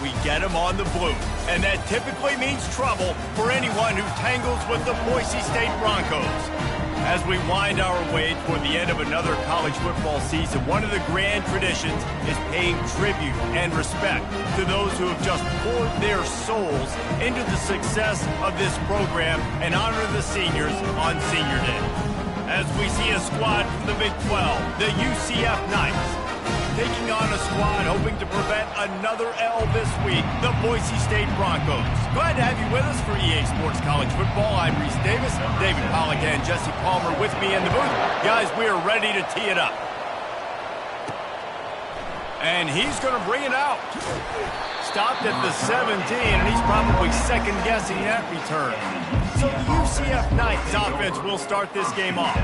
we get them on the blue. And that typically means trouble for anyone who tangles with the Boise State Broncos. As we wind our way toward the end of another college football season, one of the grand traditions is paying tribute and respect to those who have just poured their souls into the success of this program and honor the seniors on Senior Day. As we see a squad from the Big 12, the UCF Knights, taking on a squad hoping to prevent another L this week, the Boise State Broncos. Glad to have you with us for EA Sports College Football. I'm Reese Davis, David Pollack and Jesse Palmer with me in the booth. Guys, we are ready to tee it up. And he's going to bring it out. Stopped at the 17, and he's probably second-guessing that return. So the UCF Knights offense will start this game off.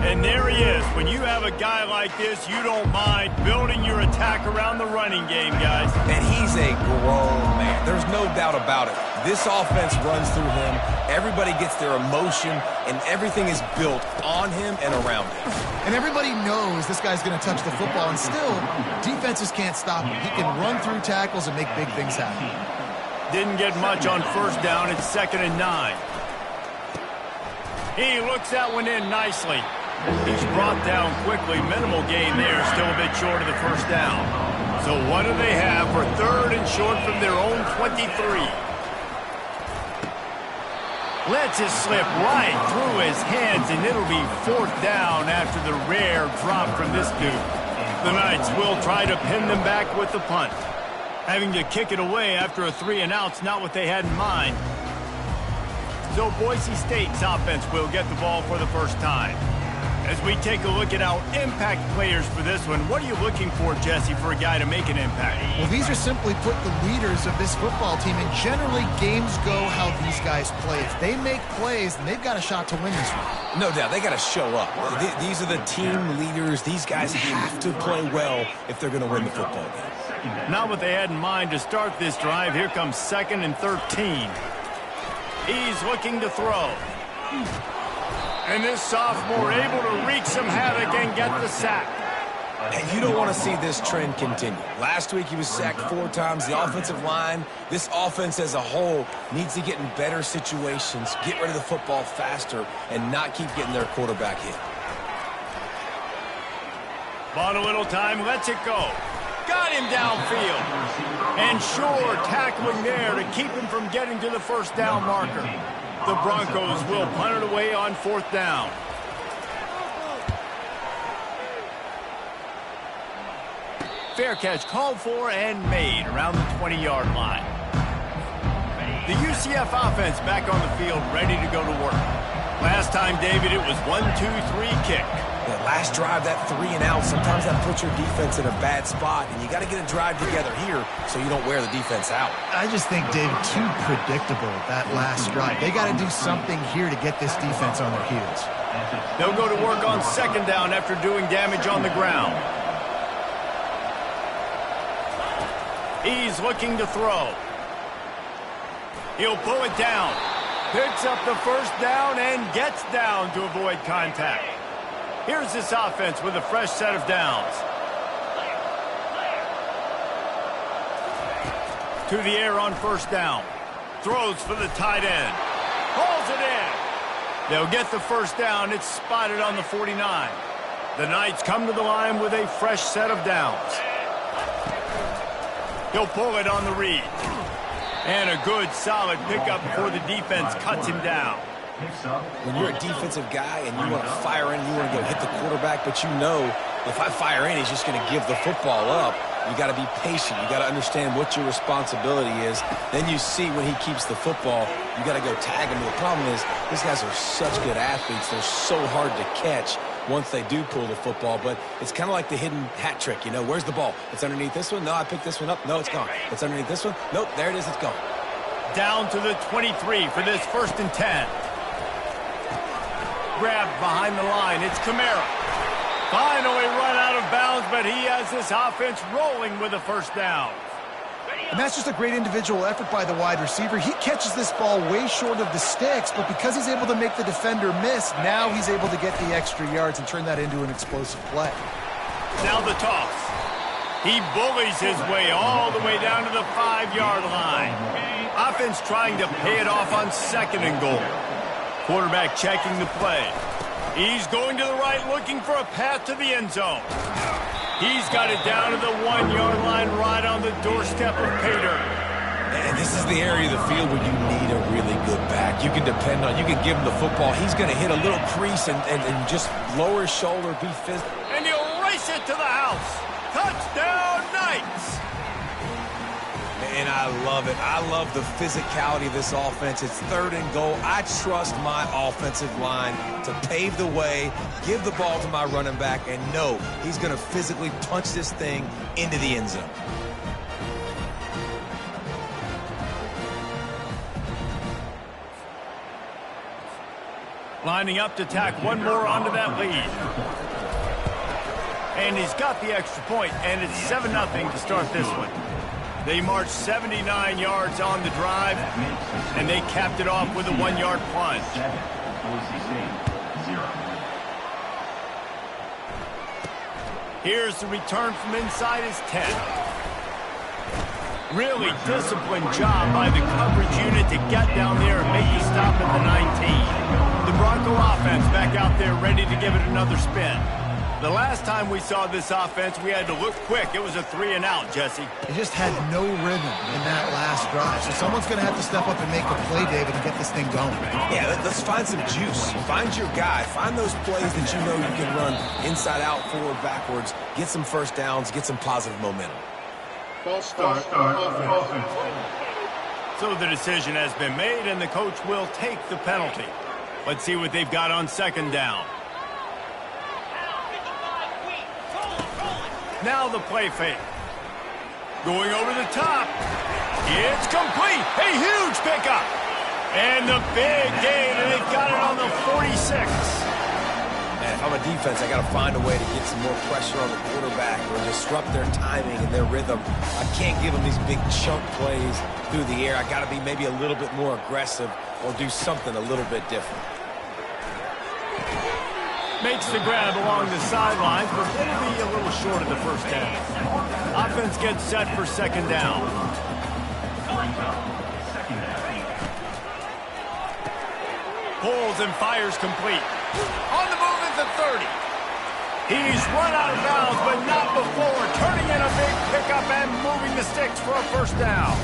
And there he is. When you have a guy like this, you don't mind building your attack around the running game, guys. And he's a grown man. There's no doubt about it. This offense runs through him. Everybody gets their emotion, and everything is built on him and around him. And everybody knows this guy's going to touch the football, and still, defenses can't stop him. He can run through tackles and make big things happen. Didn't get much on first down. It's 2nd and 9. He looks that one in nicely. He's brought down quickly. Minimal gain there. Still a bit short of the first down. So what do they have for 3rd and short from their own 23? Lets it slip right through his hands, and it'll be 4th down after the rare drop from this dude. The Knights will try to pin them back with the punt. Having to kick it away after a 3-and-out's not what they had in mind. So Boise State's offense will get the ball for the first time. As we take a look at our impact players for this one, what are you looking for, Jesse, for a guy to make an impact? Well, these are simply put the leaders of this football team, and generally games go how these guys play. If they make plays, then they've got a shot to win this one. No doubt, they got to show up. These are the team leaders. These guys have to play well if they're going to win the football game. Not what they had in mind to start this drive. Here comes 2nd and 13. He's looking to throw. And this sophomore able to wreak some havoc and get the sack. And you don't want to see this trend continue. Last week he was sacked 4 times. The offensive line, this offense as a whole, needs to get in better situations, get rid of the football faster, and not keep getting their quarterback hit. Bought a little time, lets it go. Got him downfield. And sure, tackling there to keep him from getting to the first down marker. The Broncos will punt it away on 4th down. Fair catch called for and made around the 20-yard line. The UCF offense back on the field, ready to go to work. Last time, David, it was 1-2-3 kick. That last drive, that 3-and-out, sometimes that puts your defense in a bad spot, and you got to get a drive together here so you don't wear the defense out. I just think, David, too predictable, that last drive. They got to do something here to get this defense on their heels. They'll go to work on 2nd down after doing damage on the ground. He's looking to throw. He'll pull it down. Picks up the first down and gets down to avoid contact. Here's this offense with a fresh set of downs. To the air on 1st down. Throws for the tight end. Hauls it in. They'll get the first down. It's spotted on the 49. The Knights come to the line with a fresh set of downs. He'll pull it on the read. And a good, solid pickup before the defense cuts him down. When you're a defensive guy and you want to fire in, you want to go hit the quarterback, but you know if I fire in, he's just going to give the football up. You got to be patient. You got to understand what your responsibility is. Then you see when he keeps the football, you got to go tag him. The problem is these guys are such good athletes. They're so hard to catch once they do pull the football, but it's kind of like the hidden hat trick. You know, where's the ball? It's underneath this one. No, I picked this one up. No, it's gone. It's underneath this one. Nope, there it is. It's gone. Down to the 23 for this 1st and 10. Grabbed behind the line. It's Kamara. Finally run out of bounds, but he has this offense rolling with a first down. And that's just a great individual effort by the wide receiver. He catches this ball way short of the sticks, but because he's able to make the defender miss, now he's able to get the extra yards and turn that into an explosive play. Now the toss. He bullies his way all the way down to the 5-yard line. Offense trying to pay it off on 2nd and goal. Quarterback checking the play. He's going to the right, looking for a path to the end zone. He's got it down to the 1-yard line, right on the doorstep of pay dirt. And this is the area of the field where you need a really good back. You can depend on, you can give him the football. He's going to hit a little crease and just lower his shoulder, be physical. And he'll race it to the house. Touchdown, Knights! And I love it. I love the physicality of this offense. It's 3rd and goal. I trust my offensive line to pave the way, give the ball to my running back, and know he's going to physically punch this thing into the end zone. Lining up to tack one more onto that lead. And he's got the extra point, and it's 7-0 to start this one. They marched 79 yards on the drive, and they capped it off with a 1-yard plunge. Here's the return from inside his 10. Really disciplined job by the coverage unit to get down there and make the stop at the 19. The Bronco offense back out there ready to give it another spin. The last time we saw this offense, we had to look quick. It was a 3-and-out, Jesse. It just had no rhythm in that last drive. So someone's going to have to step up and make a play, David, and get this thing going. Yeah, let's find some juice. Find your guy. Find those plays that you know you can run inside out, forward, backwards. Get some first downs. Get some positive momentum. False start. Offense. So the decision has been made, and the coach will take the penalty. Let's see what they've got on 2nd down. Now the play fake. Going over the top. It's complete. A huge pickup. And the big gain, and they've got it on the 46. Man, if I'm a defense, I got to find a way to get some more pressure on the quarterback or disrupt their timing and their rhythm. I can't give them these big chunk plays through the air. I got to be maybe a little bit more aggressive or do something a little bit different. Makes the grab along the sidelines, but it'll be a little short of the first half. Offense gets set for 2nd down. Pulls and fires complete. On the move at the 30. He's run out of bounds, but not before turning in a big pickup and moving the sticks for a first down.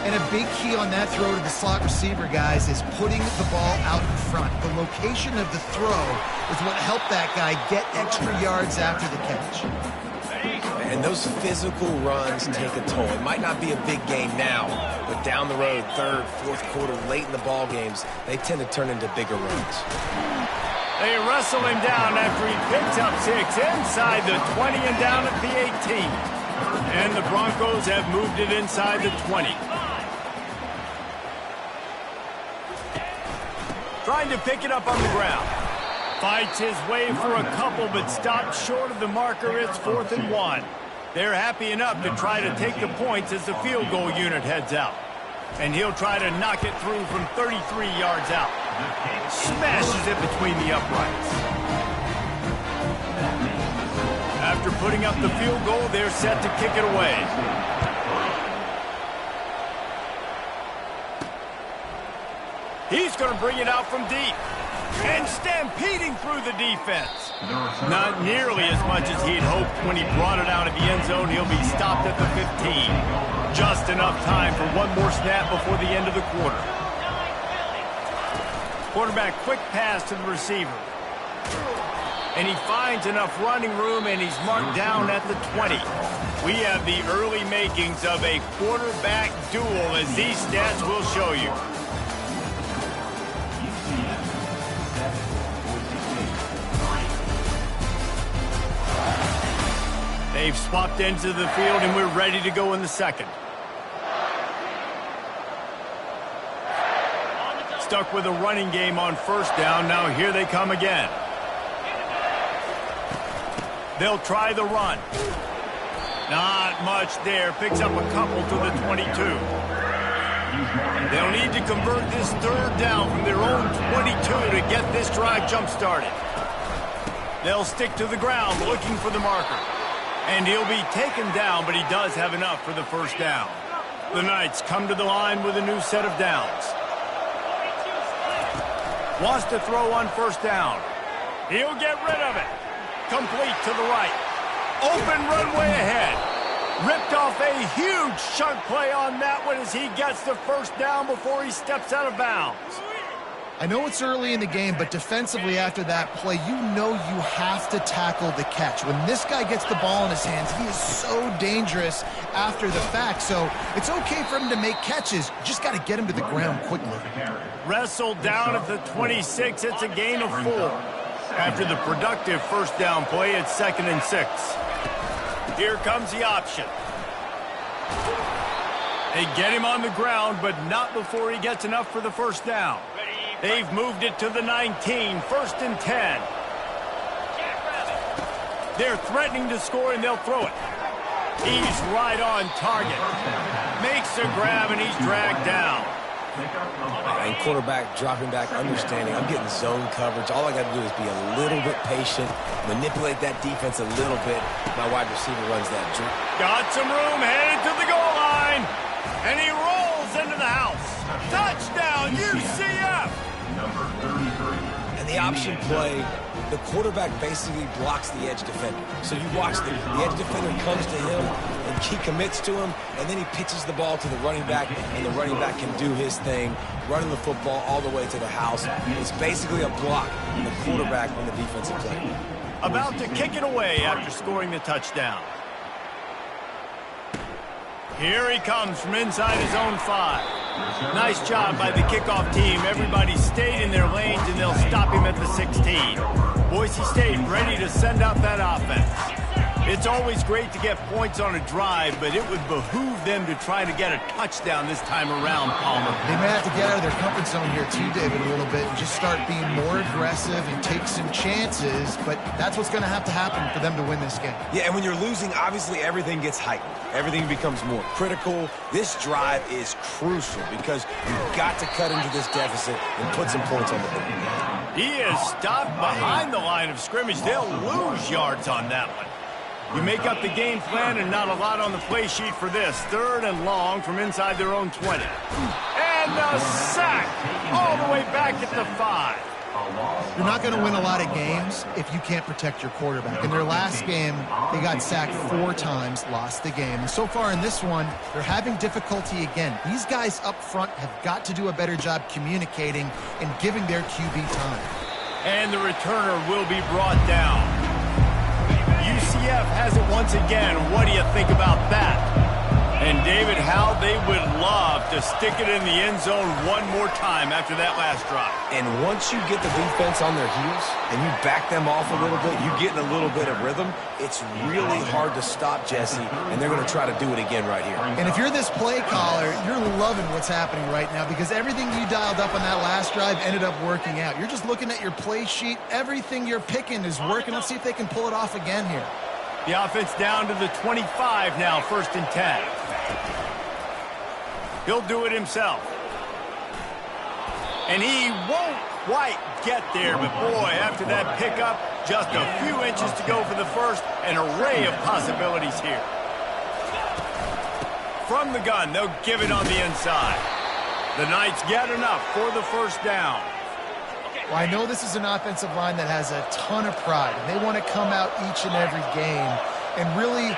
And a big key on that throw to the slot receiver, guys, is putting the ball out in front. The location of the throw is what helped that guy get extra yards after the catch. And those physical runs take a toll. It might not be a big game now, but down the road, 3rd, 4th quarter, late in the ball games, they tend to turn into bigger runs. They wrestle him down after he picks up 6 inside the 20 and down at the 18. And the Broncos have moved it inside the 20. Trying to pick it up on the ground. Fights his way for a couple, but stops short of the marker. It's 4th and 1. They're happy enough to try to take the points as the field goal unit heads out. And he'll try to knock it through from 33 yards out. Smashes it between the uprights. After putting up the field goal, they're set to kick it away. He's going to bring it out from deep. And stampeding through the defense. Not nearly as much as he'd hoped when he brought it out of the end zone. He'll be stopped at the 15. Just enough time for one more snap before the end of the quarter. Quarterback quick pass to the receiver. And he finds enough running room, and he's marked down at the 20. We have the early makings of a quarterback duel, as these stats will show you. They've swapped ends of the field, and we're ready to go in the 2nd. Stuck with a running game on 1st down. Now here they come again. They'll try the run. Not much there. Picks up a couple to the 22. They'll need to convert this 3rd down from their own 22 to get this drive jump-started. They'll stick to the ground looking for the marker. And he'll be taken down, but he does have enough for the first down. The Knights come to the line with a new set of downs. Wants to throw on first down. He'll get rid of it. Complete to the right. Open runway ahead. Ripped off a huge chunk play on that one as he gets the first down before he steps out of bounds. I know it's early in the game, but defensively after that play, you know you have to tackle the catch. When this guy gets the ball in his hands, he is so dangerous after the fact. So it's okay for him to make catches. You just got to get him to the ground quickly. Wrestled down at the 26. It's a gain of 4. After the productive first down play, it's 2nd and 6. Here comes the option. They get him on the ground, but not before he gets enough for the first down. They've moved it to the 19, 1st and 10. They're threatening to score, and they'll throw it. He's right on target. Makes a grab, and he's dragged down. And quarterback dropping back, understanding I'm getting zone coverage. All I got to do is be a little bit patient, manipulate that defense a little bit. My wide receiver runs that drip. Got some room, headed to the goal line. And he rolls into the house. Touchdown, UCF! And the option play, the quarterback basically blocks the edge defender. So you watch the edge defender comes to him, and he commits to him, and then he pitches the ball to the running back, and the running back can do his thing, running the football all the way to the house. It's basically a block on the quarterback on the defensive play. About to kick it away after scoring the touchdown. Here he comes from inside his own 5. Nice job by the kickoff team. Everybody stayed in their lanes, and they'll stop him at the 16. Boise State ready to send out that offense. It's always great to get points on a drive, but it would behoove them to try to get a touchdown this time around, Palmer. They may have to get out of their comfort zone here too, David, a little bit, and just start being more aggressive and take some chances, but that's what's going to happen for them to win this game. Yeah, and when you're losing, obviously everything gets heightened. Everything becomes more critical. This drive is crucial because you've got to cut into this deficit and put some points on the board. He is stopped behind the line of scrimmage. They'll lose yards on that one. You make up the game plan and not a lot on the play sheet for this. 3rd and long from inside their own 20. And a sack all the way back at the 5. You're not going to win a lot of games if you can't protect your quarterback. In their last game, they got sacked 4 times, lost the game. And so far in this one, they're having difficulty again. These guys up front have got to do a better job communicating and giving their QB time. And the returner will be brought down. UCF has it once again. What do you think about that? And David, how they would love to stick it in the end zone one more time after that last drive. And once you get the defense on their heels and you back them off a little bit, you get in a little bit of rhythm, it's really hard to stop, Jesse, and they're going to try to do it again right here. And if you're this play caller, you're loving what's happening right now because everything you dialed up on that last drive ended up working out. You're just looking at your play sheet. Everything you're picking is working. Let's see if they can pull it off again here. The offense down to the 25 now, 1st and 10. He'll do it himself. And he won't quite get there, but boy, after that pickup, just a few inches to go for the first, an array of possibilities here. From the gun, they'll give it on the inside. The Knights get enough for the first down. Well, I know this is an offensive line that has a ton of pride, and they want to come out each and every game and really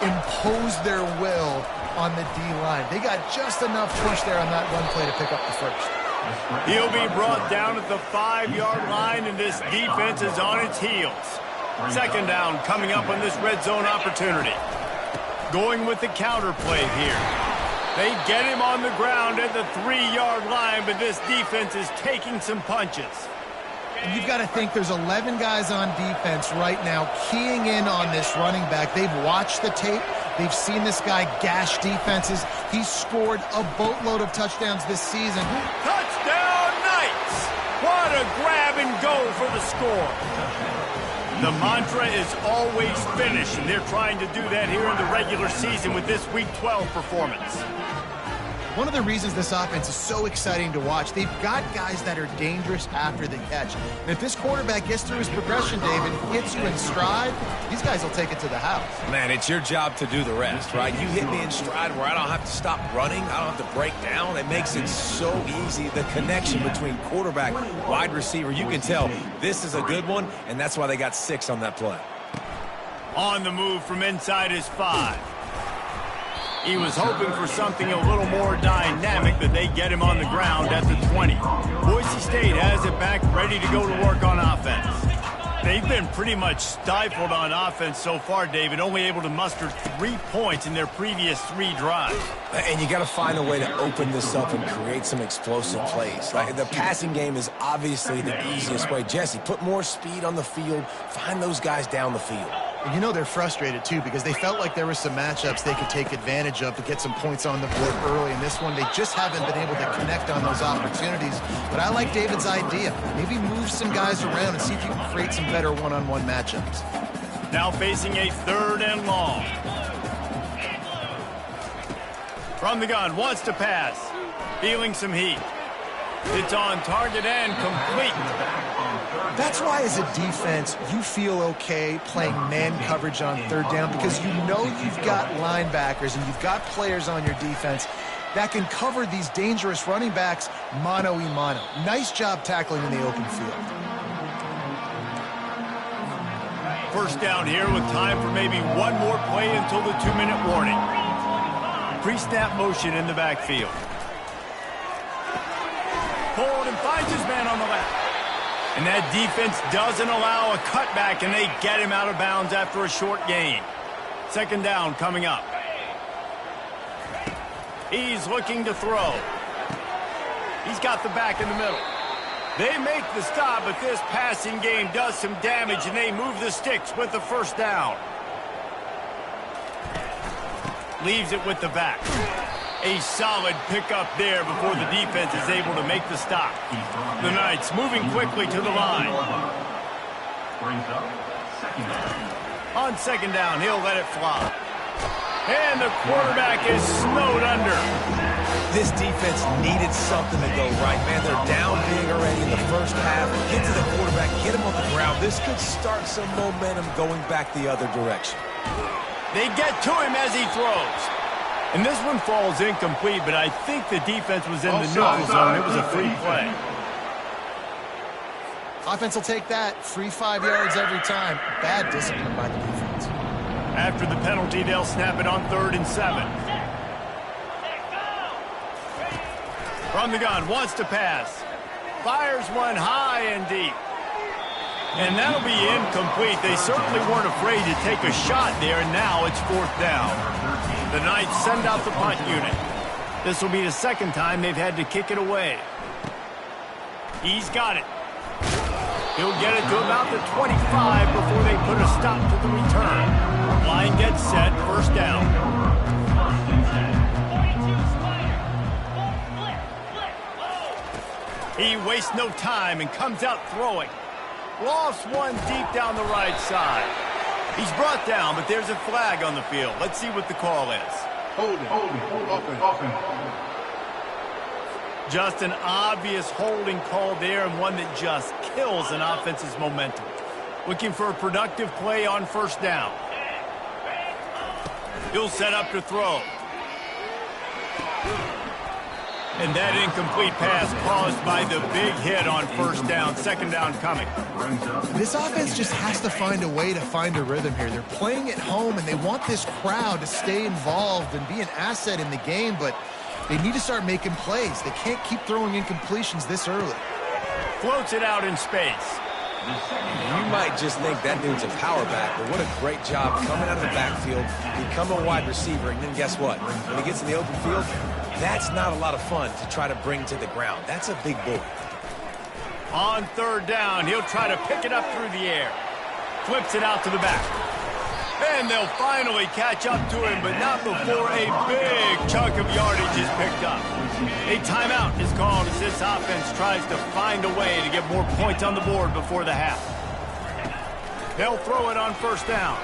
impose their will on the D-line. They got just enough push there on that run play to pick up the first. He'll be brought down at the 5-yard line, and this defense is on its heels. 2nd down coming up on this red zone opportunity. Going with the counter play here. They get him on the ground at the 3-yard line, but this defense is taking some punches. And you've got to think there's 11 guys on defense right now keying in on this running back. They've watched the tape. They've seen this guy gash defenses. He's scored a boatload of touchdowns this season. Touchdown, Knights! What a grab and go for the score. The mantra is always finish, and they're trying to do that here in the regular season with this Week 12 performance. One of the reasons this offense is so exciting to watch, they've got guys that are dangerous after the catch. And if this quarterback gets through his progression, David, hits you in stride, these guys will take it to the house. Man, it's your job to do the rest, right? You hit me in stride where I don't have to stop running. I don't have to break down. It makes it so easy. The connection between quarterback, wide receiver, you can tell this is a good one, and that's why they got 6 on that play. On the move from inside his 5. He was hoping for something a little more dynamic, but they get him on the ground at the 20. Boise State has it back, ready to go to work on offense. They've been pretty much stifled on offense so far, David, only able to muster 3 points in their previous 3 drives. And you got to find a way to open this up and create some explosive plays. The passing game is obviously the easiest way. Jesse, put more speed on the field. Find those guys down the field. And you know they're frustrated, too, because they felt like there were some matchups they could take advantage of to get some points on the board early. In this one, they just haven't been able to connect on those opportunities. But I like David's idea. Maybe move some guys around and see if you can create some better one-on-one matchups. Now facing a 3rd and long. From the gun, wants to pass. Feeling some heat. It's on target and complete. That's why, as a defense, you feel okay playing man coverage on 3rd down, because you know you've got linebackers and you've got players on your defense that can cover these dangerous running backs mano-a-mano. Nice job tackling in the open field. First down here with time for maybe one more play until the 2-minute warning. Pre-snap motion in the backfield. Pulled and finds his man on the left. And that defense doesn't allow a cutback, and they get him out of bounds after a short gain. 2nd down coming up. He's looking to throw. He's got the back in the middle. They make the stop, but this passing game does some damage, and they move the sticks with the 1st down. Leaves it with the back. A solid pickup there before the defense is able to make the stop. The Knights moving quickly to the line. On 2nd down, he'll let it fly. And the quarterback is snowed under. This defense needed something to go right, man. They're down big already in the 1st half. Get to the quarterback, get him on the ground. This could start some momentum going back the other direction. They get to him as he throws. And this one falls incomplete, but I think the defense was in the neutral zone. It was a free play. Offense will take that. Free 5 yards every time. Bad discipline by the defense. After the penalty, they'll snap it on 3rd and 7. From the gun, wants to pass. Fires one high and deep. And that'll be incomplete. They certainly weren't afraid to take a shot there, and now it's 4th down. The Knights send out the punt unit. This will be the 2nd time they've had to kick it away. He's got it. He'll get it to about the 25 before they put a stop to the return. Line gets set, 1st down. He wastes no time and comes out throwing. Lofts one deep down the right side. He's brought down, but there's a flag on the field. Let's see what the call is. Holding. Just an obvious holding call there, and one that just kills an offense's momentum. Looking for a productive play on 1st down. He'll set up to throw. And that incomplete pass caused by the big hit on 1st down. 2nd down coming. This offense just has to find a way to find a rhythm here. They're playing at home, and they want this crowd to stay involved and be an asset in the game, but they need to start making plays. They can't keep throwing incompletions this early. Floats it out in space. You might just think that dude's a power back, but what a great job coming out of the backfield, become a wide receiver, and then guess what? When he gets in the open field, that's not a lot of fun to try to bring to the ground. That's a big boy. On 3rd down, he'll try to pick it up through the air. Flips it out to the back. And they'll finally catch up to him, but not before a big chunk of yardage is picked up. A timeout is called as this offense tries to find a way to get more points on the board before the half. They'll throw it on 1st down.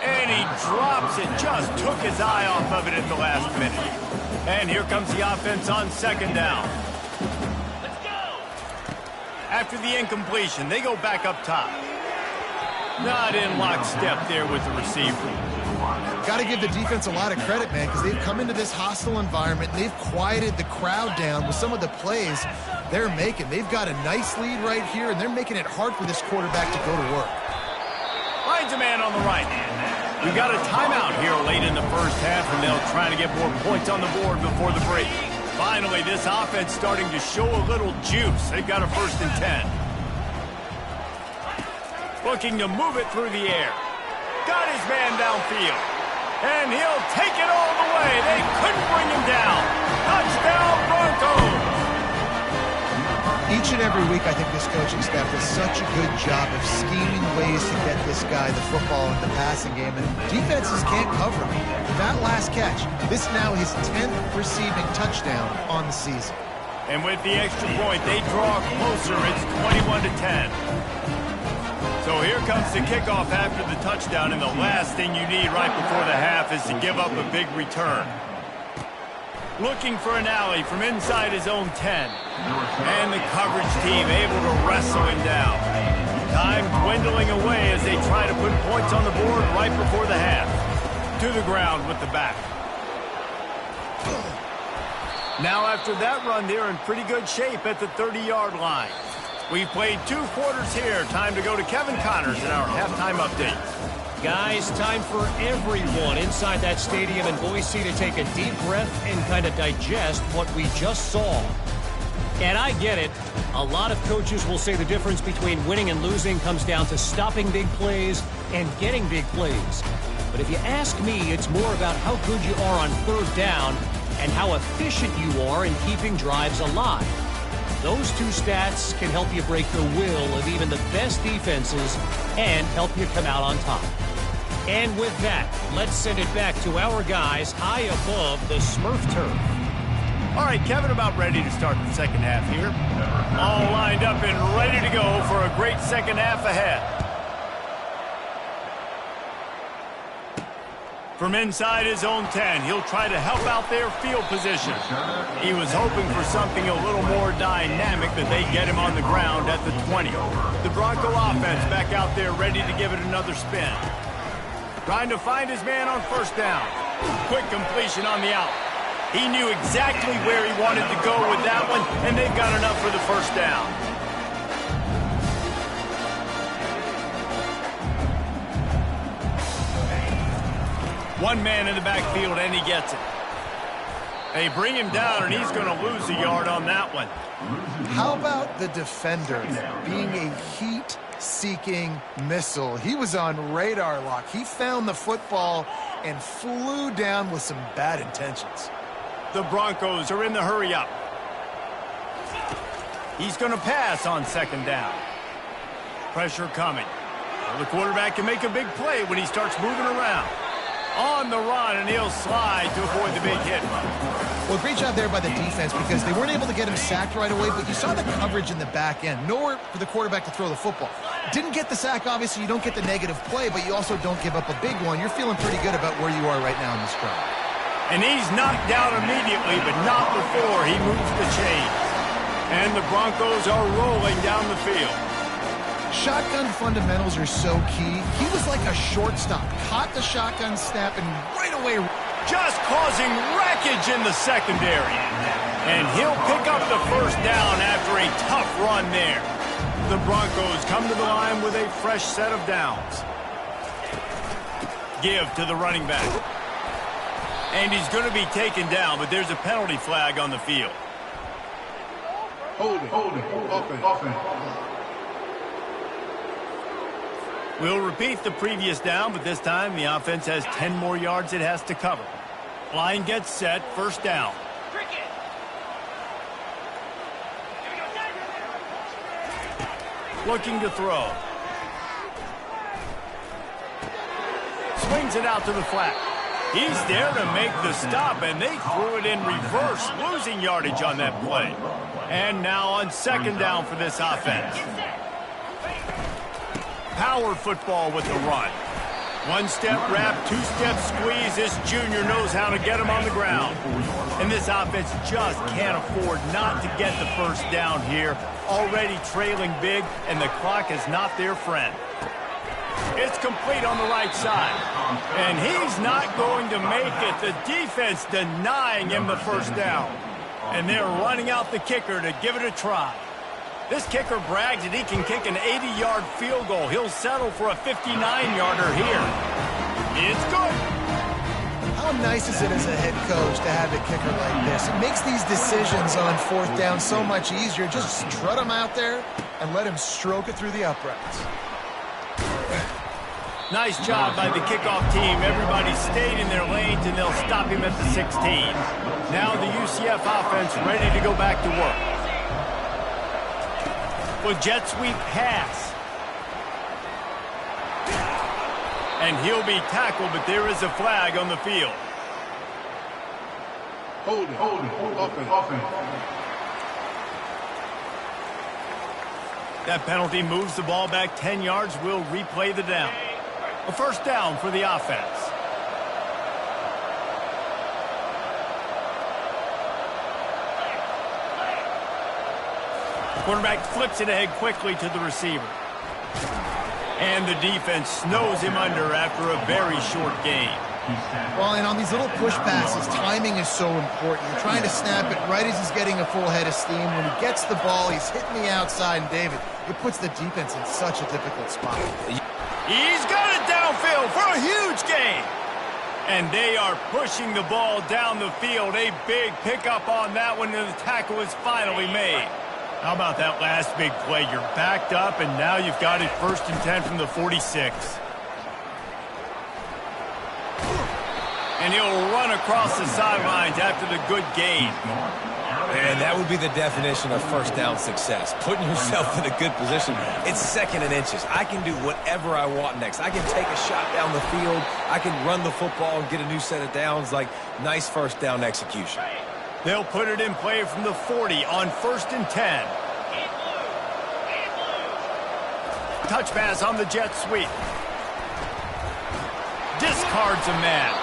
And he drops it, just took his eye off of it at the last minute. And here comes the offense on second down. Let's go! After the incompletion, they go back up top. Not in lockstep there with the receiver. Got to give the defense a lot of credit, man, because they've come into this hostile environment. And they've quieted the crowd down with some of the plays they're making. They've got a nice lead right here, and they're making it hard for this quarterback to go to work. Finds a man on the right. We've got a timeout here late in the first half, and they'll try to get more points on the board before the break. Finally, this offense starting to show a little juice. They've got a 1st and 10. Looking to move it through the air. Got his man downfield. And he'll take it all the way. They couldn't bring him down. Touchdown, Broncos! Each and every week, I think this coaching staff does such a good job of scheming ways to get this guy the football in the passing game, and defenses can't cover him. That last catch, this now his 10th receiving touchdown on the season. And with the extra point, they draw closer. It's 21-10. So here comes the kickoff after the touchdown, and the last thing you need right before the half is to give up a big return. Looking for an alley from inside his own 10. And the coverage team able to wrestle him down. Time dwindling away as they try to put points on the board right before the half. To the ground with the back. Now after that run, they're in pretty good shape at the 30-yard line. We've played 2 quarters here. Time to go to Kevin Connors in our halftime update. Guys, time for everyone inside that stadium in Boise to take a deep breath and kind of digest what we just saw. And I get it. A lot of coaches will say the difference between winning and losing comes down to stopping big plays and getting big plays. But if you ask me, it's more about how good you are on 3rd down and how efficient you are in keeping drives alive. Those 2 stats can help you break the will of even the best defenses and help you come out on top. And with that, let's send it back to our guys high above the Smurf turf. All right, Kevin, about ready to start the second half here. All lined up and ready to go for a great second half ahead. From inside his own 10, he'll try to help out their field position. He was hoping for something a little more dynamic, that they get him on the ground at the 20. The Bronco offense back out there ready to give it another spin. Trying to find his man on 1st down. Quick completion on the out. He knew exactly where he wanted to go with that one, and they've got enough for the 1st down. One man in the backfield, and he gets it. They bring him down, and he's going to lose a yard on that one. How about the defender being a heat-seeking missile? He was on radar lock. He found the football and flew down with some bad intentions. The Broncos are in the hurry-up. He's going to pass on 2nd down. Pressure coming. Well, the quarterback can make a big play when he starts moving around. On the run, and he'll slide to avoid the big hit. Well, great job there by the defense, because they weren't able to get him sacked right away, but you saw the coverage in the back end. Nowhere for the quarterback to throw the football. Didn't get the sack, obviously. You don't get the negative play, but you also don't give up a big one. You're feeling pretty good about where you are right now in this drive. And he's knocked down immediately, but not before he moves the chains. And the Broncos are rolling down the field. Shotgun fundamentals are so key. He was like a shortstop. Caught the shotgun snap and right away. Just causing wreckage in the secondary. And he'll pick up the 1st down after a tough run there. The Broncos come to the line with a fresh set of downs. Give to the running back. And he's going to be taken down, but there's a penalty flag on the field. Hold it. Offense. We'll repeat the previous down, but this time the offense has 10 more yards it has to cover. Line gets set, 1st down. Looking to throw. Swings it out to the flat. He's there to make the stop, and they threw it in reverse, losing yardage on that play. And now on 2nd down for this offense. Power football with the run. One-step wrap, two-step squeeze. This junior knows how to get him on the ground. And this offense just can't afford not to get the first down here. Already trailing big, and the clock is not their friend. It's complete on the right side. And he's not going to make it. The defense denying him the first down. And they're running out the kicker to give it a try. This kicker brags that he can kick an 80-yard field goal. He'll settle for a 59-yarder here. It's good. How nice is it as a head coach to have a kicker like this? It makes these decisions on fourth down so much easier. Just strut him out there and let him stroke it through the uprights. Nice job by the kickoff team. Everybody stayed in their lanes, and they'll stop him at the 16. Now the UCF offense ready to go back to work. With jet sweep pass. And he'll be tackled, but there is a flag on the field. Hold it. Offense. That penalty moves the ball back 10 yards. We'll replay the down. A first down for the offense. Quarterback flips it ahead quickly to the receiver. And the defense snows him under after a very short game. Well, and on these little push passes, timing is so important. You're trying to snap it right as he's getting a full head of steam. When he gets the ball, he's hitting the outside, and David, it puts the defense in such a difficult spot. He's got it downfield for a huge gain. And they are pushing the ball down the field. A big pickup on that one, and the tackle is finally made. How about that last big play? You're backed up, and now you've got it 1st and 10 from the 46. And he'll run across the sidelines after the good gain. And that would be the definition of first down success. Putting yourself in a good position. It's 2nd and inches. I can do whatever I want next. I can take a shot down the field. I can run the football and get a new set of downs. Like, nice first down execution. They'll put it in play from the 40 on 1st and 10. Touch pass on the jet sweep. Discards a man.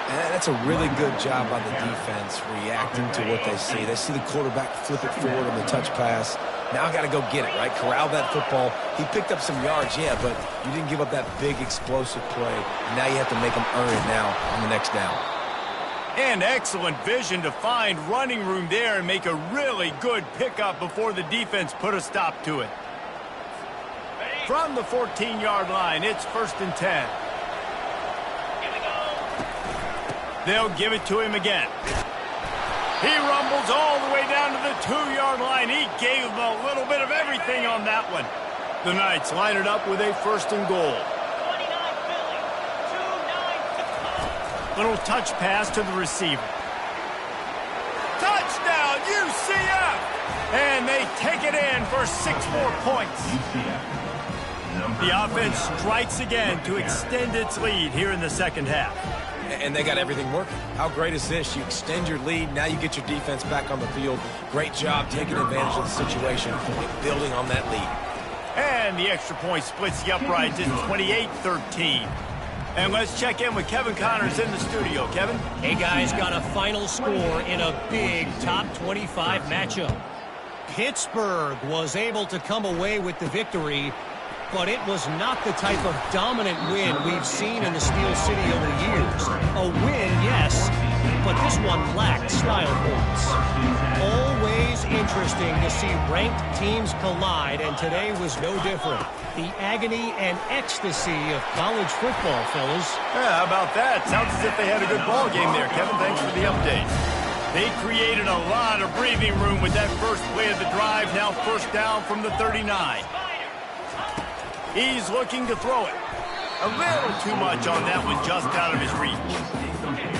And that's a really good job by the defense reacting to what they see. They see the quarterback flip it forward on the touch pass. Now I got to go get it, right? Corral that football. He picked up some yards, yeah, but you didn't give up that big explosive play. Now you have to make him earn it now on the next down. And excellent vision to find running room there and make a really good pickup before the defense put a stop to it. From the 14-yard line, it's 1st and 10. They'll give it to him again. He rumbles all the way down to the 2-yard line. He gave him a little bit of everything on that one. The Knights line it up with a 1st and goal. Little touch pass to the receiver. Touchdown, UCF! And they take it in for 6 more points. The offense strikes again to extend its lead here in the 2nd half. And they got everything working. How great is this? You extend your lead. Now you get your defense back on the field. Great job taking advantage of the situation and building on that lead. And the extra point splits the uprights in 28-13. And let's check in with Kevin Connors in the studio. Kevin? Hey, guys, got a final score in a big top 25 matchup. Pittsburgh was able to come away with the victory, but it was not the type of dominant win we've seen in the Steel City over the years. A win, yes, but this one lacked style points. Always interesting to see ranked teams collide, and today was no different. The agony and ecstasy of college football, fellas. Yeah, how about that? Sounds as if they had a good ball game there, Kevin. Thanks for the update. They created a lot of breathing room with that first play of the drive. Now 1st down from the 39. He's looking to throw it. A little too much on that one, just out of his reach.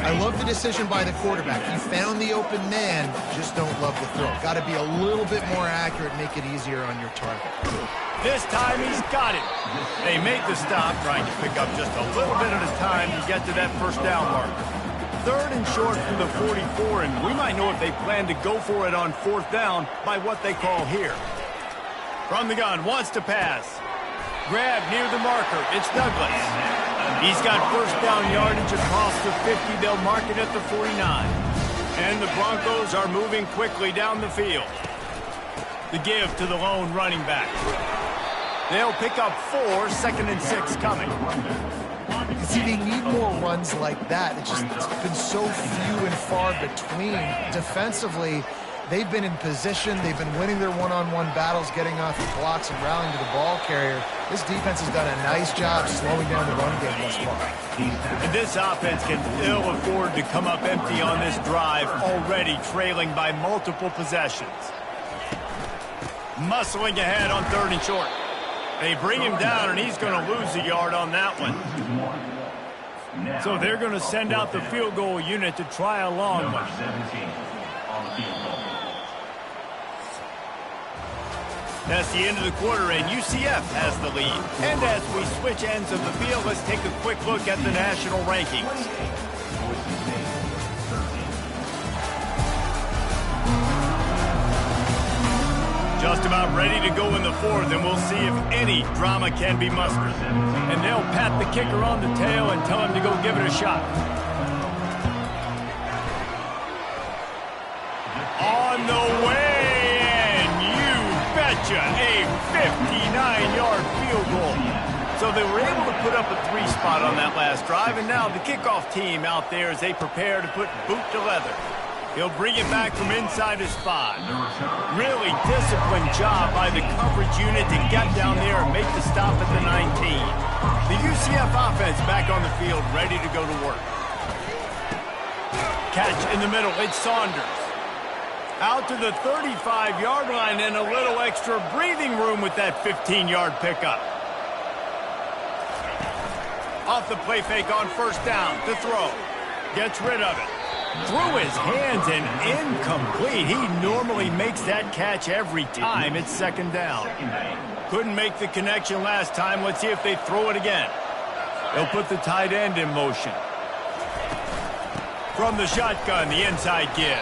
I love the decision by the quarterback. He found the open man, just don't love the throw. Got to be a little bit more accurate, make it easier on your target. This time he's got it. They make the stop, trying to pick up just a little bit at a time to get to that 1st down marker. 3rd and short from the 44, and we might know if they plan to go for it on 4th down by what they call here. From the gun, wants to pass. Grab near the marker. It's Douglas. He's got first down yardage across the 50. They'll mark it at the 49. And the Broncos are moving quickly down the field. The give to the lone running back. They'll pick up 4, 2nd and 6 coming. You see, they need more runs like that. It's been so few and far between. Defensively, they've been in position. They've been winning their one-on-one battles, getting off the blocks and rallying to the ball carrier. This defense has done a nice job slowing down the run game thus far. And this offense can ill afford to come up empty on this drive, already trailing by multiple possessions. Muscling ahead on 3rd and short. They bring him down, and he's going to lose a yard on that one. So they're going to send out the field goal unit to try a long one. That's the end of the quarter, and UCF has the lead. And as we switch ends of the field, let's take a quick look at the national rankings. Just about ready to go in the 4th, and we'll see if any drama can be mustered. And they'll pat the kicker on the tail and tell him to go give it a shot. On the way, and you betcha, a 59-yard field goal. So they were able to put up a 3 spot on that last drive, and now the kickoff team out there as they prepare to put boot to leather. He'll bring it back from inside his 5. Really disciplined job by the coverage unit to get down there and make the stop at the 19. The UCF offense back on the field, ready to go to work. Catch in the middle, it's Saunders. Out to the 35-yard line, and a little extra breathing room with that 15-yard pickup. Off the play fake on 1st down, to throw. Gets rid of it. Through his hands and incomplete. He normally makes that catch every time. It's 2nd down. Couldn't make the connection last time. Let's see if they throw it again. They'll put the tight end in motion. From the shotgun, the inside give.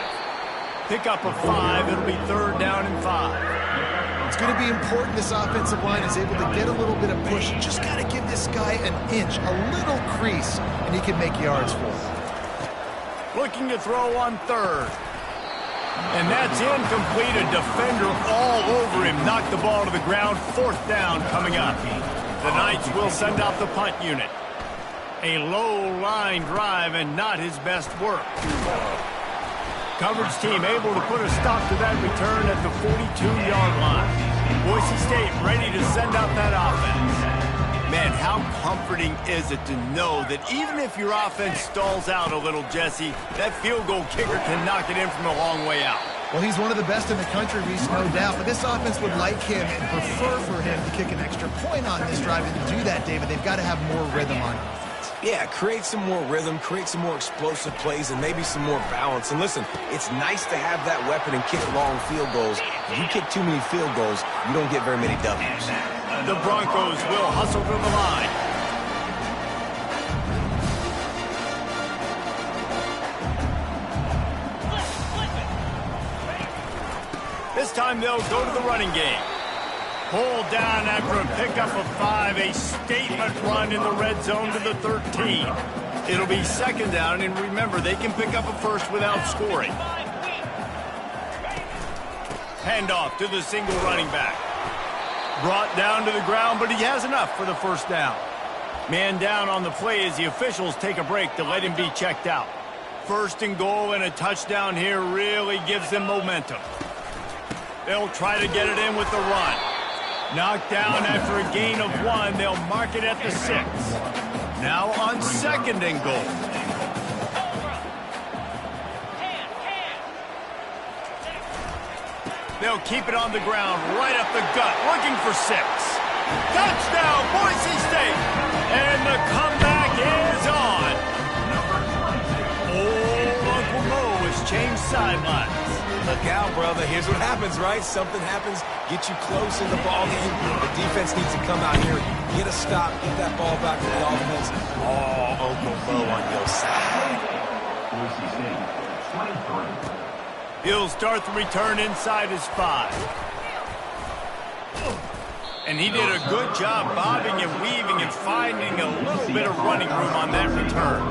Pick up a 5. It'll be 3rd down and 5. It's going to be important this offensive line is able to get a little bit of push. You just got to give this guy an inch, a little crease, and he can make yards for it. Looking to throw on 3rd. And that's incomplete. A defender all over him. Knocked the ball to the ground. 4th down coming up. The Knights will send out the punt unit. A low line drive and not his best work. Coverage team able to put a stop to that return at the 42-yard line. Boise State ready to send out that offense. Man, how comforting is it to know that even if your offense stalls out a little, Jesse, that field goal kicker can knock it in from a long way out. Well, he's one of the best in the country, Reese, no doubt. But this offense would like him and prefer for him to kick an extra point on this drive. And to do that, David, they've got to have more rhythm on offense. Yeah, create some more rhythm, create some more explosive plays, and maybe some more balance. And listen, it's nice to have that weapon and kick long field goals. If you kick too many field goals, you don't get very many W's. The Broncos will hustle to the line. This time they'll go to the running game. Pulled down after a pickup of 5. A statement run in the red zone to the 13. It'll be 2nd down, and remember, they can pick up a 1st without scoring. Handoff to the single running back. Brought down to the ground, but he has enough for the 1st down. Man down on the play as the officials take a break to let him be checked out. 1st and goal, and a touchdown here really gives them momentum. They'll try to get it in with the run. Knocked down after a gain of 1. They'll mark it at the 6. Now on 2nd and goal. They'll keep it on the ground, right up the gut, looking for 6. Touchdown, Boise State! And the comeback is on. Old Uncle Mo has changed sidelines. Look out, brother. Here's what happens, right? Something happens, get you close in the ball game. The defense needs to come out here, get a stop, get that ball back to the offense. Oh, Uncle Mo on your side. Boise State, 23. He'll start the return inside his 5. And he did a good job bobbing and weaving and finding a little bit of running room on that return.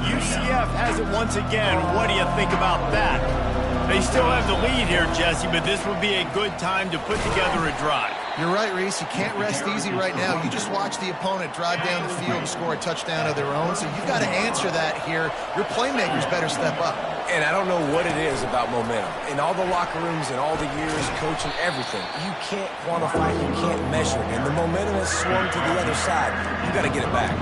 UCF has it once again. What do you think about that? They still have the lead here, Jesse, but this would be a good time to put together a drive. You're right, Reese. You can't rest easy right now. You just watch the opponent drive down the field and score a touchdown of their own, so you've got to answer that here. Your playmakers better step up. And I don't know what it is about momentum. In all the locker rooms and all the years coaching everything, you can't quantify it, you can't measure it. And the momentum has swung to the other side. You got to get it back.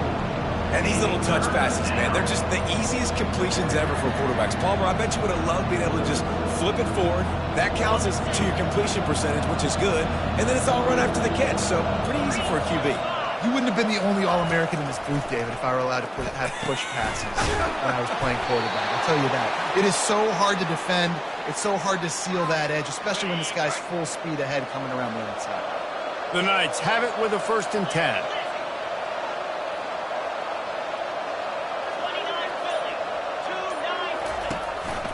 And these little touch passes, man, they're just the easiest completions ever for quarterbacks. Palmer, I bet you would have loved being able to just flip it forward. That counts as to your completion percentage, which is good. And then it's all run after the catch, so pretty easy for a QB. You wouldn't have been the only All-American in this booth, David, if I were allowed to have push passes when I was playing quarterback. I'll tell you that. It is so hard to defend. It's so hard to seal that edge, especially when this guy's full speed ahead coming around the outside. The Knights have it with a 1st and 10.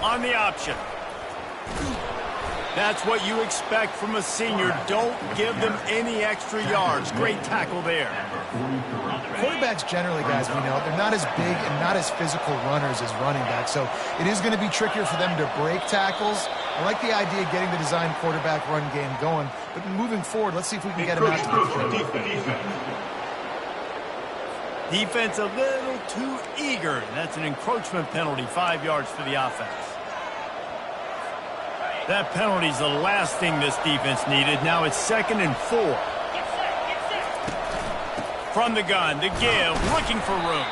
On the option. That's what you expect from a senior. Don't give them any extra yards. Great tackle there. Quarterbacks generally, guys, we know, they're not as big and not as physical runners as running backs, so it is going to be trickier for them to break tackles. I like the idea of getting the design quarterback run game going, but moving forward, let's see if we can get him out to the field. Defense a little too eager. That's an encroachment penalty, 5 yards for the offense. That penalty's the last thing this defense needed. Now it's 2nd and 4. From the gun, the give, looking for room.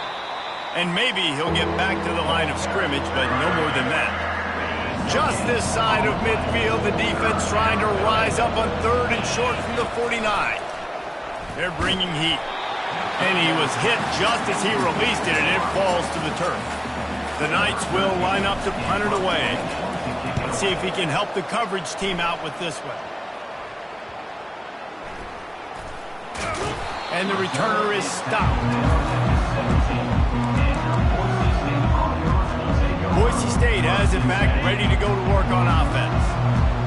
And maybe he'll get back to the line of scrimmage, but no more than that. Just this side of midfield, the defense trying to rise up on 3rd and short from the 49. They're bringing heat. And he was hit just as he released it, and it falls to the turf. The Knights will line up to punt it away. Let's see if he can help the coverage team out with this one. And the returner is stopped. Boise State has it back, ready to go to work on offense.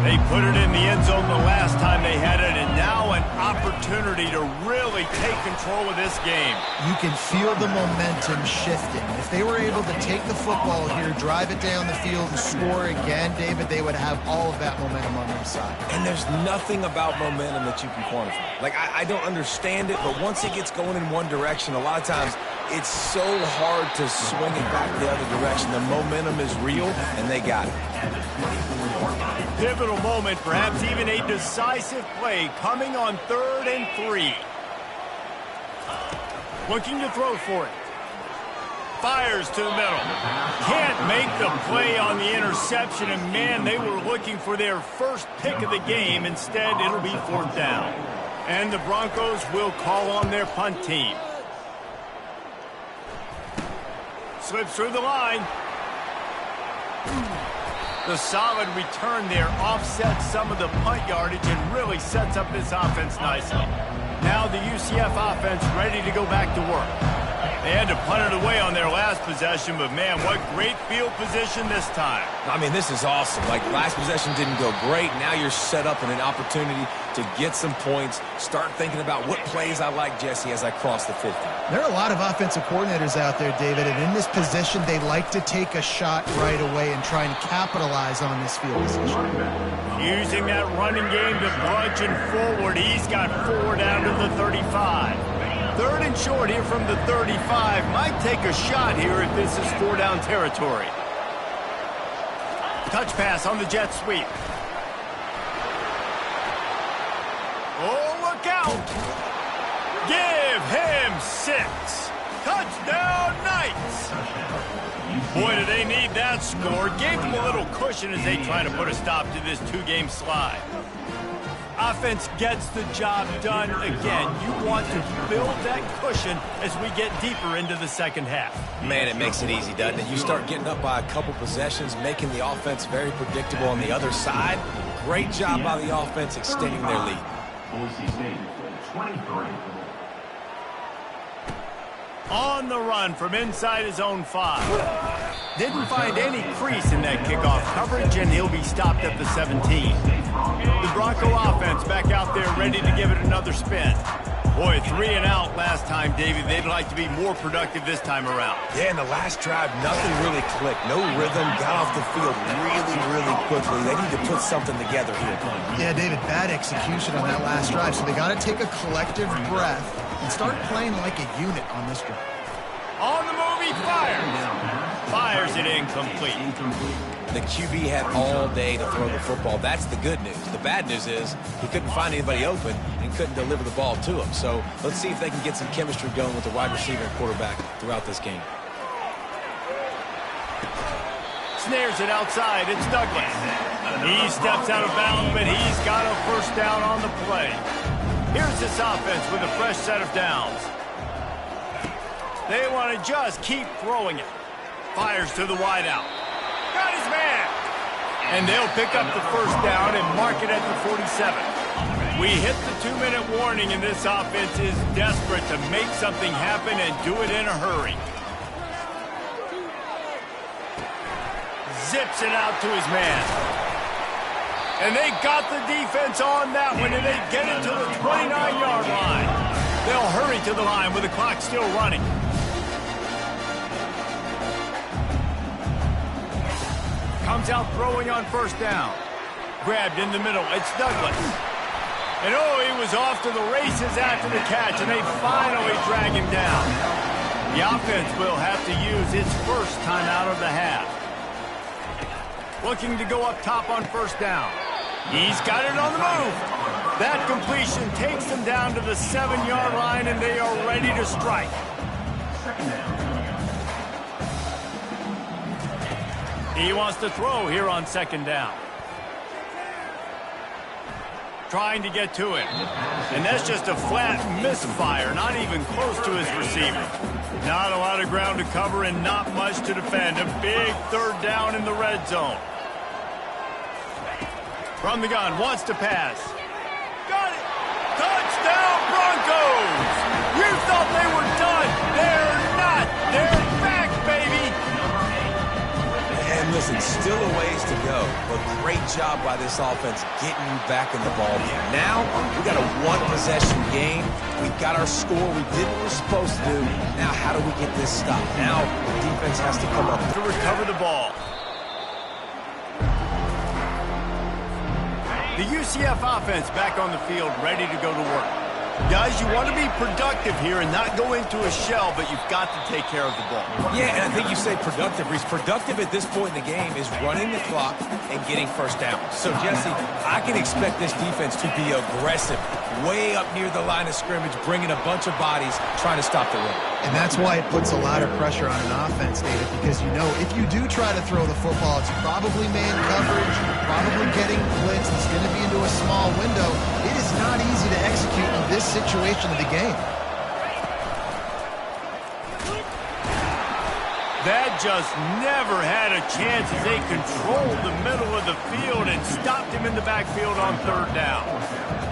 They put it in the end zone the last time they had it, and now an opportunity to really take control of this game. You can feel the momentum shifting. If they were able to take the football here, drive it down the field, and score again, David, they would have all of that momentum on their side. And there's nothing about momentum that you can quantify. Like, I don't understand it, but once it gets going in one direction, a lot of times it's so hard to swing it back the other direction. The momentum is real, and they got it. Pivotal moment, perhaps even a decisive play coming on 3rd and 3. Looking to throw for it. Fires to the middle. Can't make the play on the interception, and man, they were looking for their first pick of the game. Instead, it'll be 4th down. And the Broncos will call on their punt team. Slips through the line. The solid return there offsets some of the punt yardage and really sets up this offense nicely. Now the UCF offense ready to go back to work. They had to punt it away on their last possession, but man, what great field position this time. I mean, this is awesome. Like, last possession didn't go great. Now you're set up in an opportunity to get some points. Start thinking about what plays I like, Jesse, as I cross the 50. There are a lot of offensive coordinators out there, David, and in this position, they like to take a shot right away and try and capitalize on this field position. Using that running game to bludgeon forward. He's got 4 down to the 35. 3rd and short here from the 35. Might take a shot here if this is 4 down territory. Touch pass on the jet sweep. Oh, look out! Give him 6. Touchdown, Knights! Boy, do they need that score. Gave them a little cushion as they try to put a stop to this 2-game slide. Offense gets the job done again. You want to build that cushion as we get deeper into the second half. Man, it makes it easy, doesn't it? You start getting up by a couple possessions, making the offense very predictable on the other side. Great job by the offense extending their lead. Boise State, 23. On the run from inside his own 5. Didn't find any crease in that that kickoff coverage, and he'll be stopped at the 17. The Bronco offense back out there ready to give it another spin. Boy, 3 and out last time, David. They'd like to be more productive this time around. Yeah, in the last drive, nothing really clicked. No rhythm, got off the field really, really quickly. They need to put something together here. Yeah, David, bad execution on that last drive, so they got to take a collective breath and start playing like a unit on this drive. On the move, he fires. Fires it incomplete. The QB had all day to throw the football. That's the good news. The bad news is he couldn't find anybody open and couldn't deliver the ball to him. So let's see if they can get some chemistry going with the wide receiver and quarterback throughout this game. Snares it outside. It's Douglas. He steps out of bounds, but he's got a first down on the play. Here's this offense with a fresh set of downs. They want to just keep throwing it. Fires to the wideout. Got his man. And they'll pick up the first down and mark it at the 47. We hit the 2-minute warning, and this offense is desperate to make something happen and do it in a hurry. Zips it out to his man. And they got the defense on that one, and they get it to the 29-yard line. They'll hurry to the line with the clock still running. Comes out throwing on first down. Grabbed in the middle. It's Douglas. And oh, he was off to the races after the catch, and they finally drag him down. The offense will have to use its first time out of the half. Looking to go up top on first down. He's got it on the move. That completion takes them down to the 7-yard line, and they are ready to strike. He wants to throw here on second down. Trying to get to it. And that's just a flat misfire, not even close to his receiver. Not a lot of ground to cover and not much to defend. A big third down in the red zone. From the gun, wants to pass. Got it! Touchdown Broncos! You thought they were done. They're not. They're back, baby! And listen, still a ways to go, but great job by this offense getting you back in the ball game. Now, we got a one-possession game. We got our score. We did what we're supposed to do. Now, how do we get this stopped? Now, the defense has to come up to recover the ball. The UCF offense back on the field, ready to go to work. Guys, you want to be productive here and not go into a shell, but you've got to take care of the ball. Yeah, and I think you say productive, Reese. Productive at this point in the game is running the clock and getting first down. So, Jesse, I can expect this defense to be aggressive, way up near the line of scrimmage, bringing a bunch of bodies, trying to stop the run. And that's why it puts a lot of pressure on an offense, David, because you know if you do try to throw the football, it's probably man coverage, probably getting blitzed, it's going to be into a small window. It is not easy to execute in this situation of the game. That just never had a chance as they controlled the middle of the field and stopped him in the backfield on third down.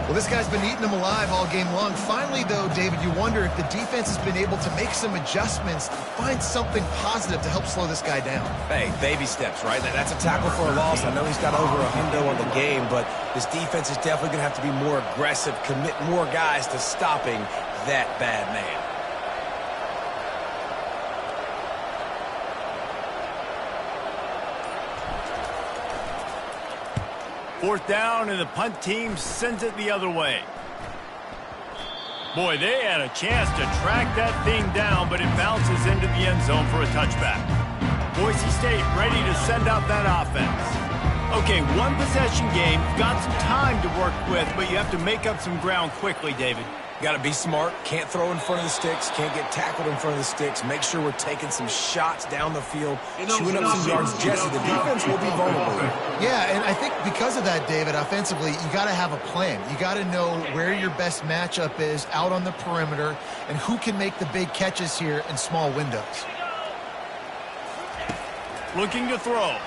Well, this guy's been eating them alive all game long. Finally, though, David, you wonder if the defense has been able to make some adjustments, find something positive to help slow this guy down. Hey, baby steps, right? That's a tackle for a loss. I know he's got over $100 on the game, but this defense is definitely going to have to be more aggressive, commit more guys to stopping that bad man. Fourth down, and the punt team sends it the other way. Boy, they had a chance to track that thing down, but it bounces into the end zone for a touchback. Boise State ready to send out that offense. Okay, one possession game, got some time to work with, but you have to make up some ground quickly, David. Got to be smart. Can't throw in front of the sticks. Can't get tackled in front of the sticks. Make sure we're taking some shots down the field, chewing up some yards. Jesse, the defense will be vulnerable. Yeah, and I think because of that, David, offensively, you got to have a plan. You got to know where your best matchup is out on the perimeter and who can make the big catches here in small windows. Looking to throw.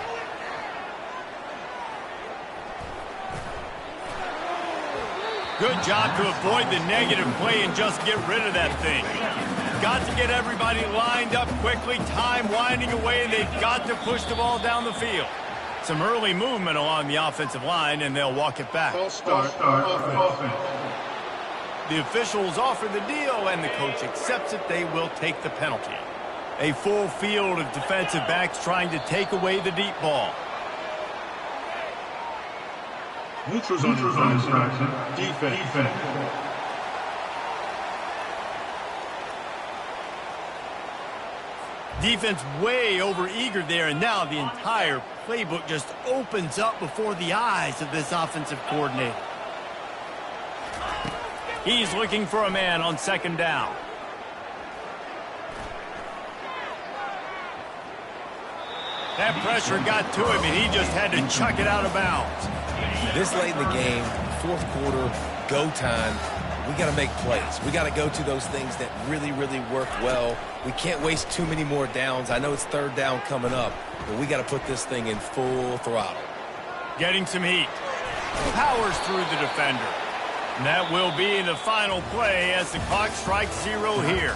Good job to avoid the negative play and just get rid of that thing. got to get everybody lined up quickly, time winding away, and they've got to push the ball down the field. Some early movement along the offensive line, and they'll walk it back. Start offense. The officials offer the deal, and the coach accepts it. They will take the penalty. A full field of defensive backs trying to take away the deep ball. Neutrals on distraction. Defense. Defense way over eager there, and now the entire playbook just opens up before the eyes of this offensive coordinator. He's looking for a man on second down. That pressure got to him, and he just had to chuck it out of bounds. This late in the game, fourth quarter, go time, we got to make plays. We got to go to those things that really, really work well. We can't waste too many more downs. I know it's third down coming up, but we got to put this thing in full throttle. Getting some heat. Powers through the defender. And that will be the final play as the clock strikes 0 here.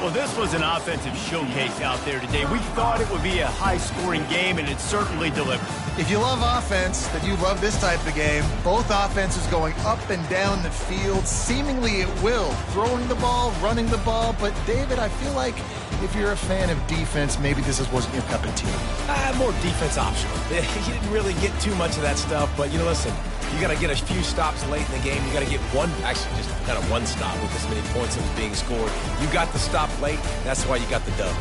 Well, this was an offensive showcase out there today. We thought it would be a high-scoring game, and it certainly delivered. If you love offense, then you love this type of game. Both offenses going up and down the field, seemingly at will. Throwing the ball, running the ball. But, David, I feel like if you're a fan of defense, maybe this wasn't your cup of tea. More defense optional. You didn't really get too much of that stuff, but, you know, listen, you got to get a few stops late in the game. You got to get one, actually just kind of one stop with as many points that was being scored. You got the stop late. That's why you got the dub.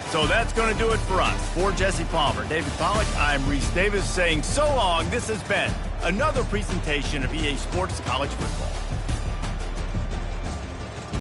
So that's going to do it for us. For Jesse Palmer, David Pollack, I'm Reese Davis saying so long. This has been another presentation of EA Sports College Football.